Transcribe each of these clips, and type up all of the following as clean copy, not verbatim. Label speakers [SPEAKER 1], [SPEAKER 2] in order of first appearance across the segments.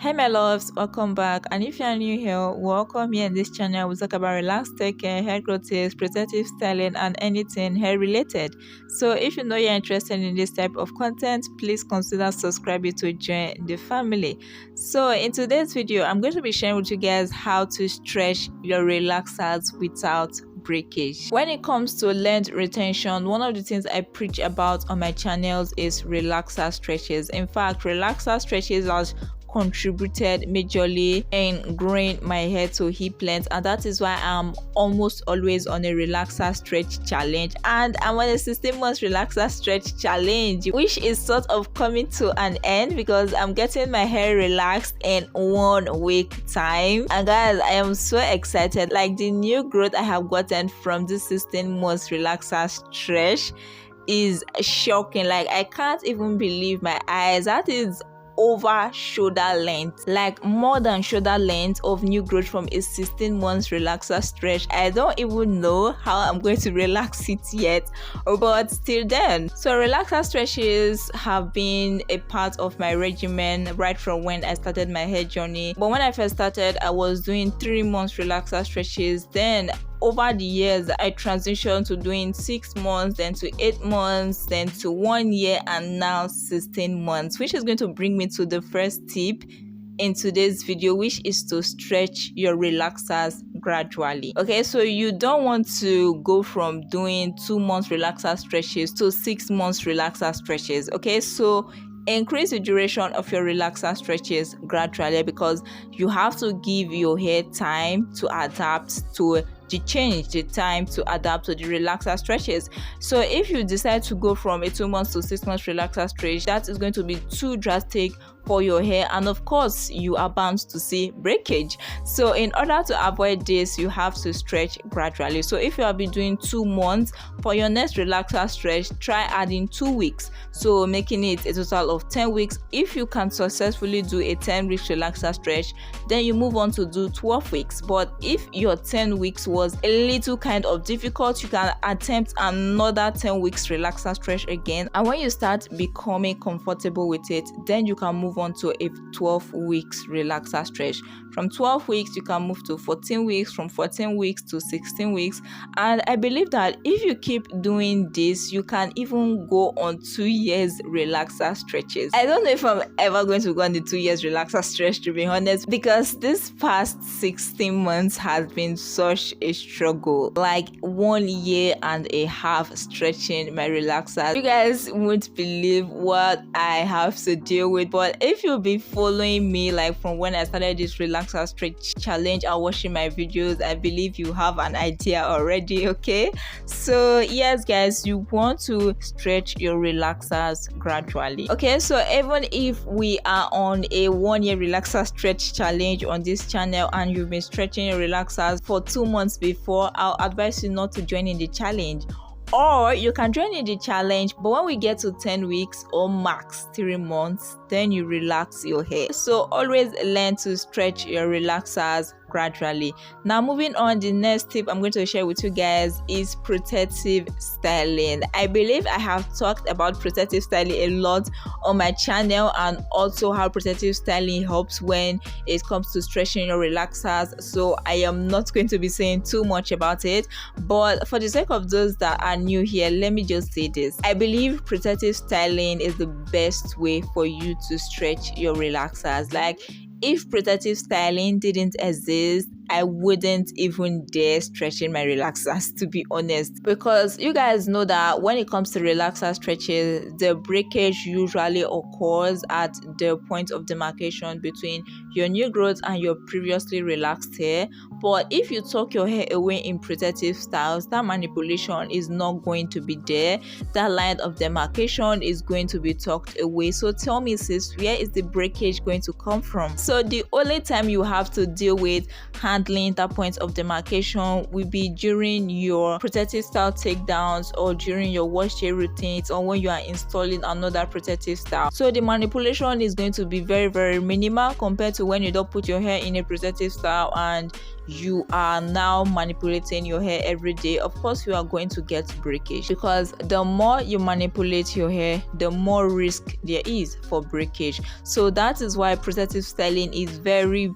[SPEAKER 1] Hi my loves, welcome back, and if you are new here, welcome. Here in this channel we talk about relaxed care, hair growth tips, protective styling and anything hair related. So if you know you're interested in this type of content, please consider subscribing to join the family. So in today's video I'm going to be sharing with you guys how to stretch your relaxers without breakage. When it comes to length retention, one of the things I preach about on my channels is relaxer stretches. In fact, relaxer stretches has contributed majorly in growing my hair to hip length, and that is why I'm almost always on a relaxer stretch challenge, and I'm on a 16 months relaxer stretch challenge, which is sort of coming to an end because I'm getting my hair relaxed in 1 week time. And guys, I am so excited. Like, the new growth I have gotten from this 16 months relaxer stretch is shocking. Like, I can't even believe my eyes. That is over shoulder length, like more than shoulder length of new growth from a 16 months relaxer stretch. I don't even know how I'm going to relax it yet, but still then. So relaxer stretches have been a part of my regimen right from when I started my hair journey. But when I first started, I was doing 3 months relaxer stretches. Then over the years I transitioned to doing 6 months, then to 8 months, then to 1 year, and now 16 months, which is going to bring me to the first tip in today's video, which is to stretch your relaxers gradually. Okay, so you don't want to go from doing 2 months relaxer stretches to 6 months relaxer stretches. Okay, so increase the duration of your relaxer stretches gradually, because you have to give your hair time to adapt to the time to adapt to the relaxer stretches. So if you decide to go from a 2 months to 6 months relaxer stretch, that is going to be too drastic for your hair, and of course you are bound to see breakage. So in order to avoid this, you have to stretch gradually. So if you have been doing 2 months, for your next relaxer stretch, try adding 2 weeks, so making it a total of 10 weeks. If you can successfully do a 10-week relaxer stretch, then you move on to do 12 weeks. But if your 10 weeks was a little kind of difficult, you can attempt another 10 weeks relaxer stretch again, and when you start becoming comfortable with it, then you can move on to a 12 weeks relaxer stretch. From 12 weeks you can move to 14 weeks, from 14 weeks to 16 weeks, and I believe that if you keep doing this, you can even go on 2 years relaxer stretches. I don't know if I'm ever going to go on the 2 years relaxer stretch, to be honest, because this past 16 months has been such a struggle, like 1.5 years stretching my relaxers. You guys won't believe what I have to deal with, but if you'll be following me like from when I started this relaxer stretch challenge and watching my videos, I believe you have an idea already. Okay, so yes guys, you want to stretch your relaxers gradually. Okay, so even if we are on a 1 year relaxer stretch challenge on this channel and you've been stretching your relaxers for 2 months before, I'll advise you not to join in the challenge. Or you can join in the challenge, but when we get to 10 weeks or max 3 months, then you relax your hair. So always learn to stretch your relaxers gradually. Now moving on, the next tip I'm going to share with you guys is protective styling. I believe I have talked about protective styling a lot on my channel, and also how protective styling helps when it comes to stretching your relaxers, so I am not going to be saying too much about it. But for the sake of those that are new here, let me just say this: I believe protective styling is the best way for you to stretch your relaxers. Like, if protective styling didn't exist, I wouldn't even dare stretching my relaxers, to be honest, because you guys know that when it comes to relaxer stretches, the breakage usually occurs at the point of demarcation between your new growth and your previously relaxed hair. But if you tuck your hair away in protective styles, that manipulation is not going to be there. That line of demarcation is going to be tucked away. So tell me sis, where is the breakage going to come from? So the only time you have to deal with hand handling that point of demarcation will be during your protective style takedowns or during your wash day routines or when you are installing another protective style. So the manipulation is going to be very minimal compared to when you don't put your hair in a protective style and you are now manipulating your hair every day. Of course you are going to get breakage, because the more you manipulate your hair, the more risk there is for breakage. So that is why protective styling is very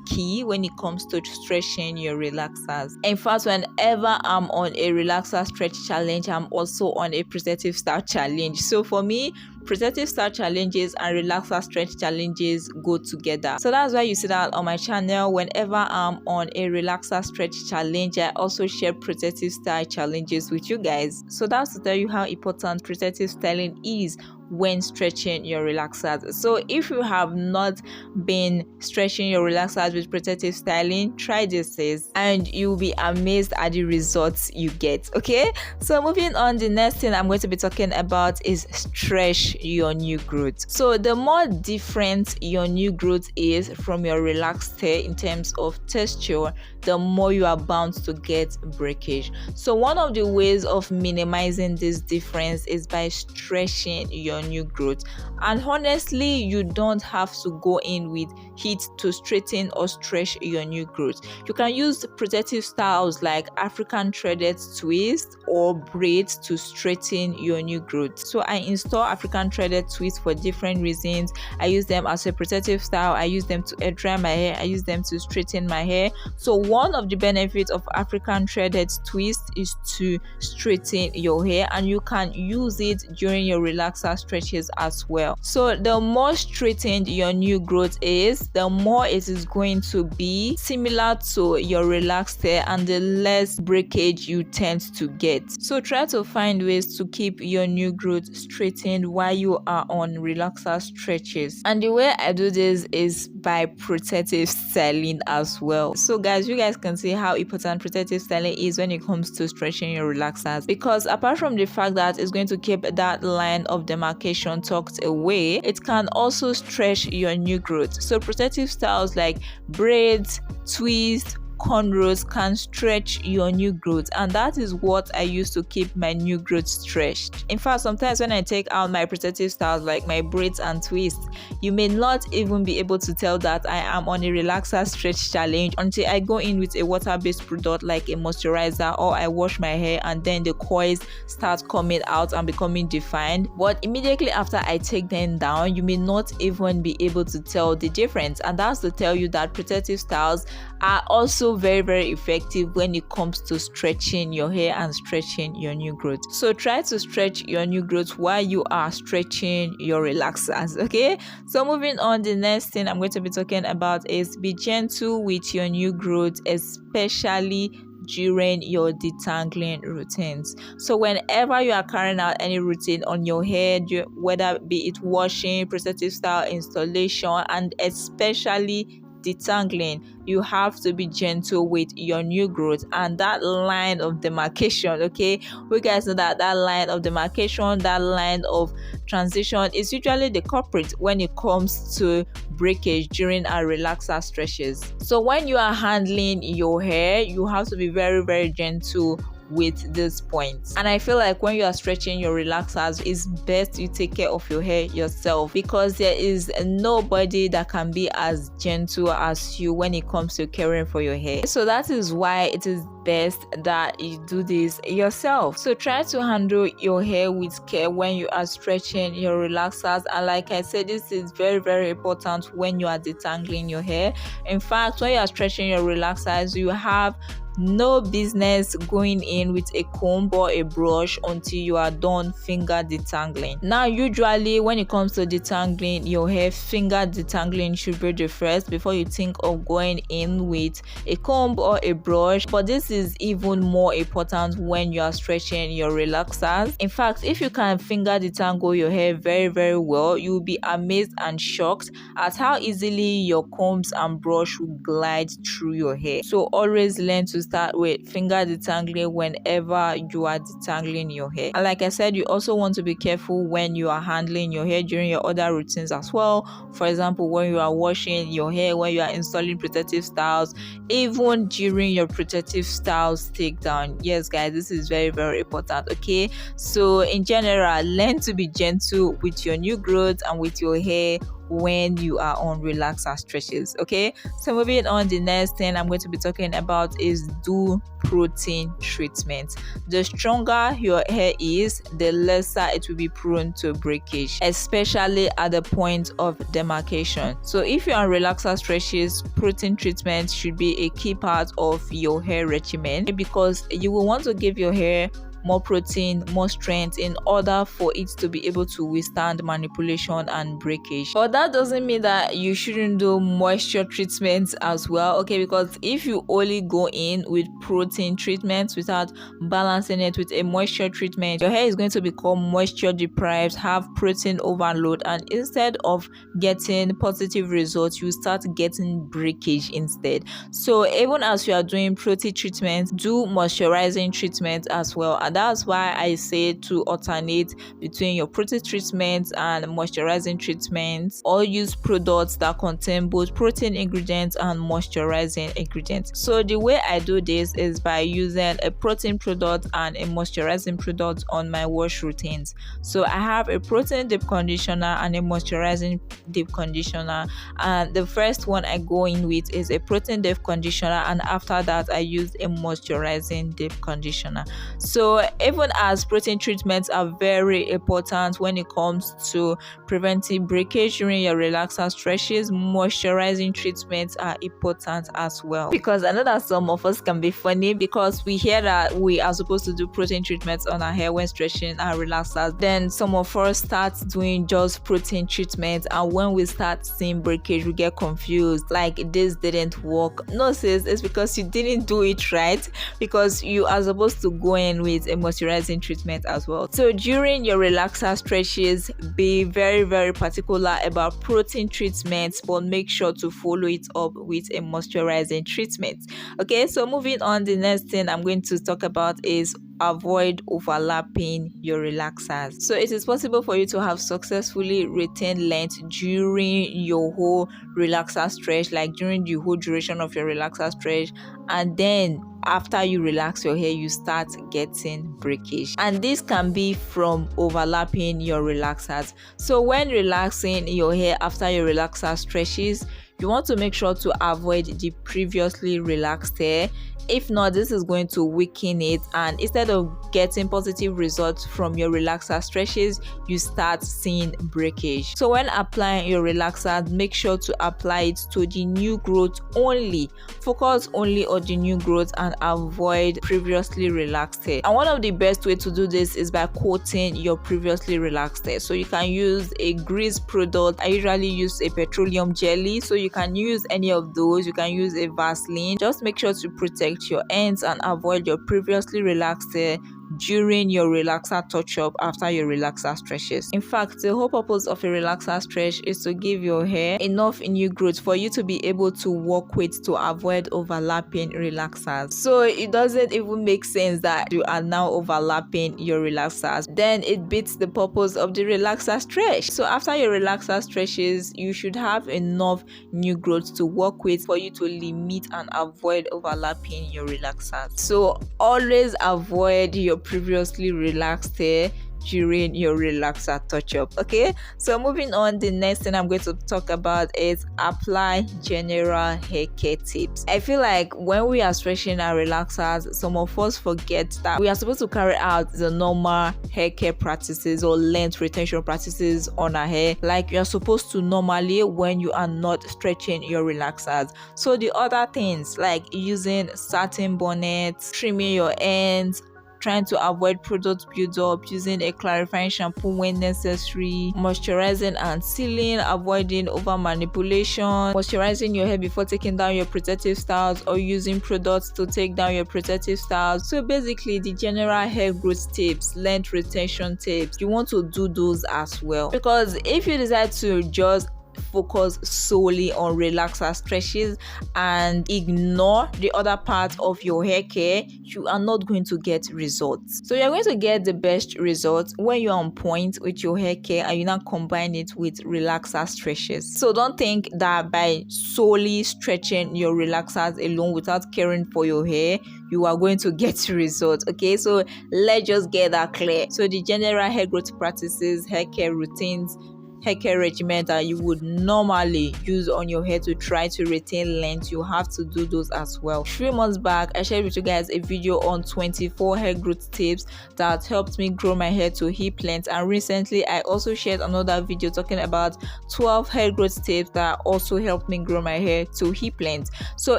[SPEAKER 1] key when it comes to stretching your relaxers. In fact, whenever I'm on a relaxer stretch challenge, I'm also on a protective style challenge. So for me, protective style challenges and relaxer stretch challenges go together. So that's why you see that on my channel, whenever I'm on a relaxer stretch challenge, I also share protective style challenges with you guys. So that's to tell you how important protective styling is when stretching your relaxers. So if you have not been stretching your relaxers with protective styling, try this and you'll be amazed at the results you get. Okay, so moving on, the next thing I'm going to be talking about is stretch your new growth. So the more different your new growth is from your relaxed hair in terms of texture, the more you are bound to get breakage. So one of the ways of minimizing this difference is by stretching your new growth. And honestly, you don't have to go in with heat to straighten or stretch your new growth. You can use protective styles like African threaded twist or braids to straighten your new growth. So I install African threaded twists for different reasons. I use them as a protective style, I use them to air dry my hair, I use them to straighten my hair. So one of the benefits of African threaded twist is to straighten your hair, and you can use it during your relaxer stretches as well. So the more straightened your new growth is, the more it is going to be similar to your relaxed hair and the less breakage you tend to get. So try to find ways to keep your new growth straightened while you are on relaxer stretches. And the way I do this is by protective styling as well. So guys, you guys can see how important protective styling is when it comes to stretching your relaxers, because apart from the fact that it's going to keep that line of demarcation tucked away, it can also stretch your new growth. So protective styles like braids, twists, cornrows can stretch your new growth, and that is what I use to keep my new growth stretched. In fact, sometimes when I take out my protective styles like my braids and twists, you may not even be able to tell that I am on a relaxer stretch challenge until I go in with a water-based product like a moisturizer, or I wash my hair and then the coils start coming out and becoming defined. But immediately after I take them down, you may not even be able to tell the difference, and that's to tell you that protective styles are also very effective when it comes to stretching your hair and stretching your new growth. So try to stretch your new growth while you are stretching your relaxers. Okay, so moving on, the next thing I'm going to be talking about is be gentle with your new growth, especially during your detangling routines. So whenever you are carrying out any routine on your hair, whether be it washing, protective style installation, and especially detangling, you have to be gentle with your new growth and that line of demarcation. Okay, we guys know that that line of demarcation, that line of transition is usually the culprit when it comes to breakage during our relaxer stretches. So when you are handling your hair, you have to be very gentle with this point. And I feel like when you are stretching your relaxers, it's best you take care of your hair yourself, because there is nobody that can be as gentle as you when it comes to caring for your hair. So that is why it is best that you do this yourself. So try to handle your hair with care when you are stretching your relaxers, and like I said, this is very important when you are detangling your hair. In fact, when you are stretching your relaxers, you have no business going in with a comb or a brush until you are done finger detangling. Now usually when it comes to detangling your hair, finger detangling should be the first before you think of going in with a comb or a brush. But this this is even more important when you are stretching your relaxers. In fact, if you can finger detangle your hair very well, you will be amazed and shocked at how easily your combs and brush will glide through your hair. So always learn to start with finger detangling whenever you are detangling your hair. And like I said, you also want to be careful when you are handling your hair during your other routines as well. For example, when you are washing your hair, when you are installing protective styles, even during your protective styles takedown. Yes guys, this is very important. Okay, so in general, learn to be gentle with your new growth and with your hair when you are on relaxer stretches. Okay, so moving on, the next thing I'm going to be talking about is do protein treatment. The stronger your hair is, the lesser it will be prone to breakage, especially at the point of demarcation. So if you're on relaxer stretches, protein treatment should be a key part of your hair regimen, because you will want to give your hair more protein, more strength in order for it to be able to withstand manipulation and breakage. But that doesn't mean that you shouldn't do moisture treatments as well, okay? Because if you only go in with protein treatments without balancing it with a moisture treatment, your hair is going to become moisture deprived, have protein overload, and instead of getting positive results, you start getting breakage instead. So even as you are doing protein treatment, do moisturizing treatment as well. And that's why I say to alternate between your protein treatments and moisturizing treatments, or use products that contain both protein ingredients and moisturizing ingredients. So the way I do this is by using a protein product and a moisturizing product on my wash routines. So I have a protein deep conditioner and a moisturizing deep conditioner, and the first one I go in with is a protein deep conditioner, and after that I use a moisturizing deep conditioner. So even as protein treatments are very important when it comes to preventing breakage during your relaxer stretches, moisturizing treatments are important as well. Because I know that some of us can be funny, because we hear that we are supposed to do protein treatments on our hair when stretching our relaxers, then some of us start doing just protein treatments, and when we start seeing breakage we get confused, like this didn't work. No sis, it's because you didn't do it right, because you are supposed to go in with a moisturizing treatment as well. So during your relaxer stretches, be very particular about protein treatments, but make sure to follow it up with a moisturizing treatment. Okay, so moving on, the next thing I'm going to talk about is avoid overlapping your relaxers. So it is possible for you to have successfully retained length during your whole relaxer stretch, like during the whole duration of your relaxer stretch, and then after you relax your hair you start getting breakage, and this can be from overlapping your relaxers. So when relaxing your hair after your relaxer stretches, you want to make sure to avoid the previously relaxed hair. If not, this is going to weaken it, and instead of getting positive results from your relaxer stretches, you start seeing breakage. So when applying your relaxer, make sure to apply it to the new growth only. Focus only on the new growth and avoid previously relaxed hair. And one of the best way to do this is by coating your previously relaxed hair. So you can use a grease product. I usually use a petroleum jelly, so you can use any of those. You can use a Vaseline. Just make sure to protect your ends and avoid your previously relaxed hair during your relaxer touch-up after your relaxer stretches. In fact, the whole purpose of a relaxer stretch is to give your hair enough new growth for you to be able to work with to avoid overlapping relaxers. So it doesn't even make sense that you are now overlapping your relaxers. Then it beats the purpose of the relaxer stretch. So after your relaxer stretches, you should have enough new growth to work with for you to limit and avoid overlapping your relaxers. So always avoid your previously relaxed hair during your relaxer touch-up. Okay, so moving on, the next thing I'm going to talk about is apply general hair care tips. I feel like when we are stretching our relaxers, some of us forget that we are supposed to carry out the normal hair care practices or length retention practices on our hair like you're supposed to normally when you are not stretching your relaxers. So the other things like using satin bonnets, trimming your ends, trying to avoid product build-up, using a clarifying shampoo when necessary, moisturizing and sealing, avoiding over manipulation, moisturizing your hair before taking down your protective styles, or using products to take down your protective styles. So basically the general hair growth tips, length retention tips, you want to do those as well, because if you decide to just focus solely on relaxer stretches and ignore the other part of your hair care, you are not going to get results. So you're going to get the best results when you're on point with your hair care and you now combine it with relaxer stretches. So don't think that by solely stretching your relaxers alone without caring for your hair, you are going to get results. Okay, so let's just get that clear. So the general hair growth practices, hair care routines, hair care regimen that you would normally use on your hair to try to retain length, you have to do those as well. 3 months back, I shared with you guys a video on 24 hair growth tips that helped me grow my hair to hip length, and recently I also shared another video talking about 12 hair growth tips that also helped me grow my hair to hip length. So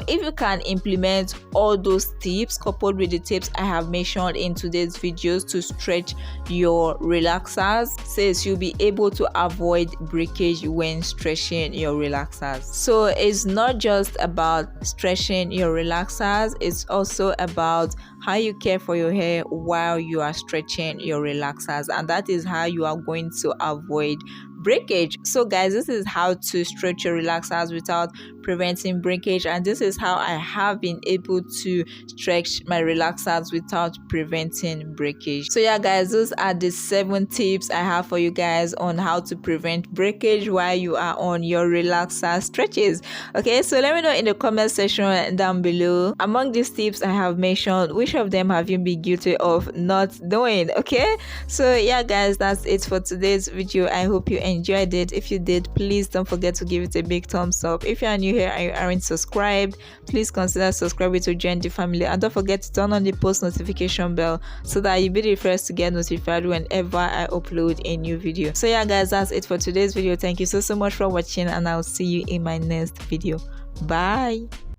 [SPEAKER 1] if you can implement all those tips coupled with the tips I have mentioned in today's videos to stretch your relaxers, says you'll be able to avoid breakage when stretching your relaxers. So it's not just about stretching your relaxers, it's also about how you care for your hair while you are stretching your relaxers, and that is how you are going to avoid breakage. So guys, this is how to stretch your relaxers without preventing breakage, and this is how I have been able to stretch my relaxers without preventing breakage. So yeah guys, those are the 7 tips I have for you guys on how to prevent breakage while you are on your relaxer stretches. Okay, so let me know in the comment section down below, among these tips I have mentioned, which of them have you been guilty of not doing? Okay, so yeah guys, that's it for today's video. I hope you enjoyed it. If you did, please don't forget to give it a big thumbs up. If you are new here and you aren't subscribed, please consider subscribing to join the family, and don't forget to turn on the post notification bell so that you'll be the first to get notified whenever I upload a new video. So yeah guys, that's it for today's video. Thank you so much for watching, and I'll see you in my next video. Bye.